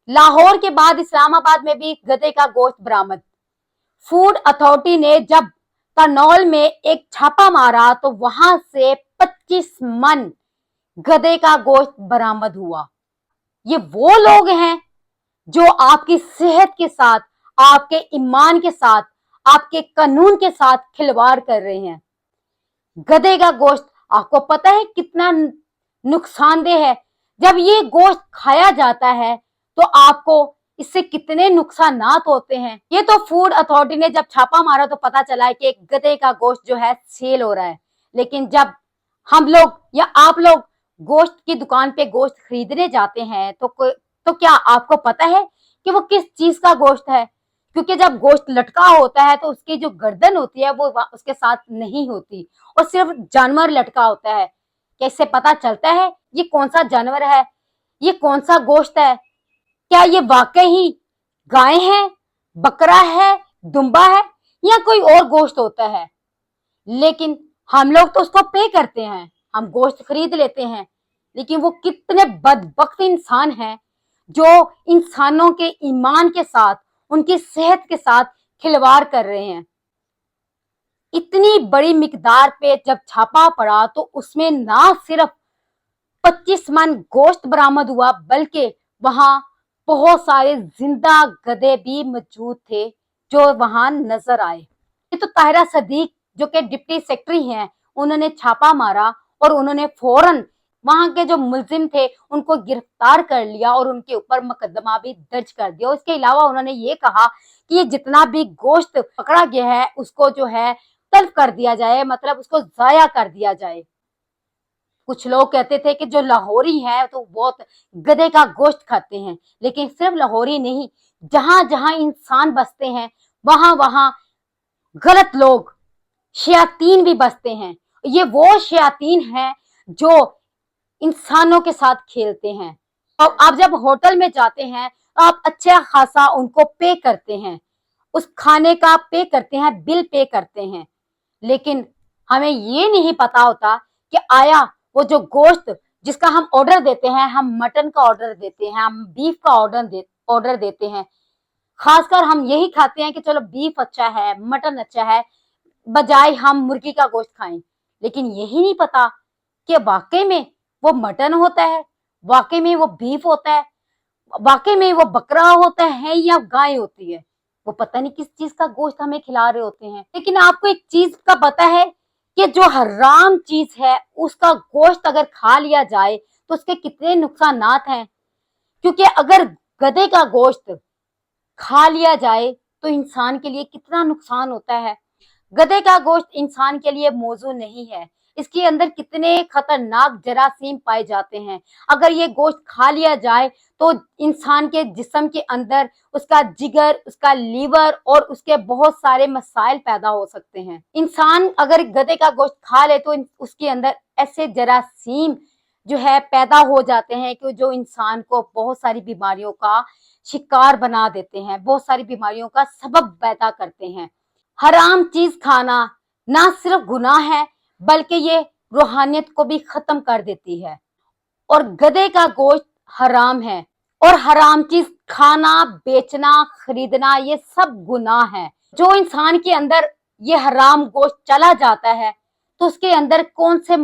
लाहौर के बाद इस्लामाबाद में भी गधे का गोश्त बरामद। फूड अथॉरिटी ने जब करनौल में एक छापा मारा तो वहां से 25 मन गधे का गोश्त बरामद हुआ। ये वो लोग हैं जो आपकी सेहत के साथ, आपके ईमान के साथ, आपके कानून के साथ खिलवाड़ कर रहे हैं। गधे का गोश्त आपको पता है कितना नुकसानदेह है। जब ये गोश्त खाया जाता है तो आपको इससे कितने नुकसानात होते हैं। ये तो फूड अथॉरिटी ने जब छापा मारा तो पता चला है कि एक गधे का गोश्त जो है सेल हो रहा है, लेकिन जब हम लोग या आप लोग गोश्त की दुकान पे गोश्त खरीदने जाते हैं तो क्या आपको पता है कि वो किस चीज का गोश्त है? क्योंकि जब गोश्त लटका होता है तो उसकी जो गर्दन होती है वो उसके साथ नहीं होती और सिर्फ जानवर लटका होता है। क्या इससे पता चलता है ये कौन सा जानवर है, ये कौन सा गोश्त है? क्या ये वाकई ही गाय है, बकरा है, दुम्बा है या कोई और गोश्त होता है? लेकिन हम लोग तो उसको पे करते हैं, हम गोश्त खरीद लेते हैं, लेकिन वो कितने बदबख्त इंसान हैं जो इंसानों के ईमान के साथ, उनकी सेहत के साथ खिलवाड़ कर रहे हैं। इतनी बड़ी मिकदार पे जब छापा पड़ा तो उसमें ना सिर्फ 25 मन गोश्त बरामद हुआ बल्कि वहां बहुत सारे जिंदा गधे भी मौजूद थे जो वहां नजर आए। ये तो ताहिरा सदीक जो कि डिप्टी सेक्रेटरी हैं, उन्होंने छापा मारा और उन्होंने फौरन वहां के जो मुलजिम थे उनको गिरफ्तार कर लिया और उनके ऊपर मुकदमा भी दर्ज कर दिया। इसके अलावा उन्होंने ये कहा कि ये जितना भी गोश्त पकड़ा गया है उसको जो है तल्फ कर दिया जाए, मतलब उसको जाया कर दिया जाए। कुछ लोग कहते थे कि जो लाहौरी हैं तो बहुत गधे का गोश्त खाते हैं, लेकिन सिर्फ लाहौरी नहीं, जहां जहां इंसान बसते हैं वहां वहां गलत लोग, शयातीन भी बसते हैं। ये वो शयातीन हैं जो इंसानों के साथ खेलते हैं। और आप जब होटल में जाते हैं तो आप अच्छा खासा उनको पे करते हैं, उस खाने का पे करते हैं, बिल पे करते हैं, लेकिन हमें ये नहीं पता होता कि आया वो जो गोश्त जिसका हम ऑर्डर देते हैं, हम मटन का ऑर्डर देते हैं, हम बीफ का ऑर्डर देते हैं, खासकर हम यही खाते हैं कि चलो बीफ अच्छा है, मटन अच्छा है, बजाय हम मुर्गी का गोश्त खाएं, लेकिन यही नहीं पता कि वाकई में वो मटन होता है, वाकई में वो बीफ होता है, वाकई में वो बकरा होता है या गाय होती है। वो पता नहीं किस चीज का गोश्त हमें खिला रहे होते हैं। लेकिन आपको एक चीज का पता है कि जो हराम चीज है उसका गोश्त अगर खा लिया जाए तो उसके कितने नुकसानात हैं। क्योंकि अगर गधे का गोश्त खा लिया जाए तो इंसान के लिए कितना नुकसान होता है। गधे का गोश्त इंसान के लिए मौजू नहीं है, इसके अंदर कितने खतरनाक जरासीम पाए जाते हैं। अगर ये गोश्त खा लिया जाए तो इंसान के जिस्म के अंदर उसका जिगर, उसका लीवर और उसके बहुत सारे मसाइल पैदा हो सकते हैं। इंसान अगर गधे का गोश्त खा ले तो उसके अंदर ऐसे जरासीम जो है पैदा हो जाते हैं कि जो इंसान को बहुत सारी बीमारियों का शिकार बना देते हैं, बहुत सारी बीमारियों का सबब पैदा करते हैं। हराम चीज खाना ना सिर्फ गुनाह है बल्कि ये रूहानियत को भी खत्म कर देती है। और गधे का गोश्त हराम है और हराम चीज खाना, बेचना, खरीदना ये सब गुनाह है। जो इंसान के अंदर ये हराम गोश्त चला जाता है तो उसके अंदर कौन से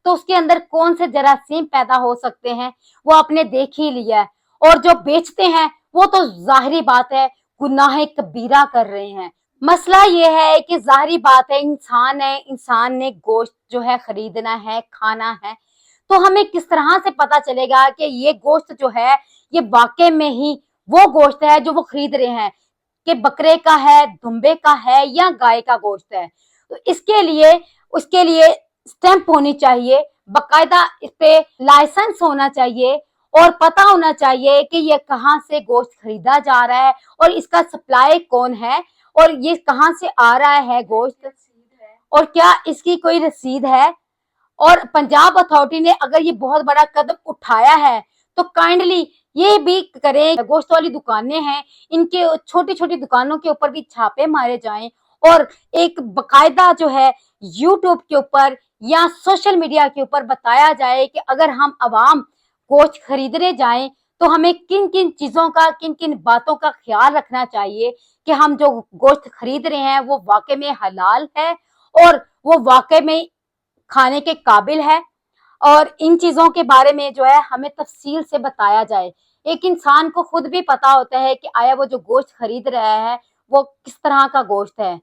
तो उसके अंदर कौन से जरासीम पैदा हो सकते हैं वो आपने देख ही लिया है। और जो बेचते हैं वो तो जाहिरी बात है गुनाह कबीरा कर रहे हैं। मसला ये है कि जाहिरी बात है, इंसान ने गोश्त जो है खरीदना है, खाना है, तो हमें किस तरह से पता चलेगा कि ये गोश्त जो है ये वाकई में ही वो गोश्त है जो वो खरीद रहे हैं, कि बकरे का है, दुम्बे का है या गाय का गोश्त है। तो उसके लिए स्टैंप होनी चाहिए, बाकायदा इस पे लाइसेंस होना चाहिए और पता होना चाहिए कि ये कहाँ से गोश्त खरीदा जा रहा है और इसका सप्लाई कौन है और ये कहाँ से आ रहा है गोश्त और क्या इसकी कोई रसीद है। और पंजाब अथॉरिटी ने अगर ये बहुत बड़ा कदम उठाया है तो काइंडली ये भी करें, गोश्त वाली दुकानें हैं इनके छोटी छोटी दुकानों के ऊपर भी छापे मारे जाएं और एक बकायदा जो है यूट्यूब के ऊपर या सोशल मीडिया के ऊपर बताया जाए कि अगर हम अवाम गोश्त खरीदने जाएं تو ہمیں کن کن چیزوں کا کن کن باتوں کا خیال رکھنا چاہیے کہ ہم جو گوشت خرید رہے ہیں وہ واقع میں حلال ہے اور وہ واقع میں کھانے کے قابل ہے، اور ان چیزوں کے بارے میں جو ہے ہمیں تفصیل سے بتایا جائے۔ ایک انسان کو خود بھی پتا ہوتا ہے کہ آیا وہ جو گوشت خرید رہا ہے وہ کس طرح کا گوشت ہے۔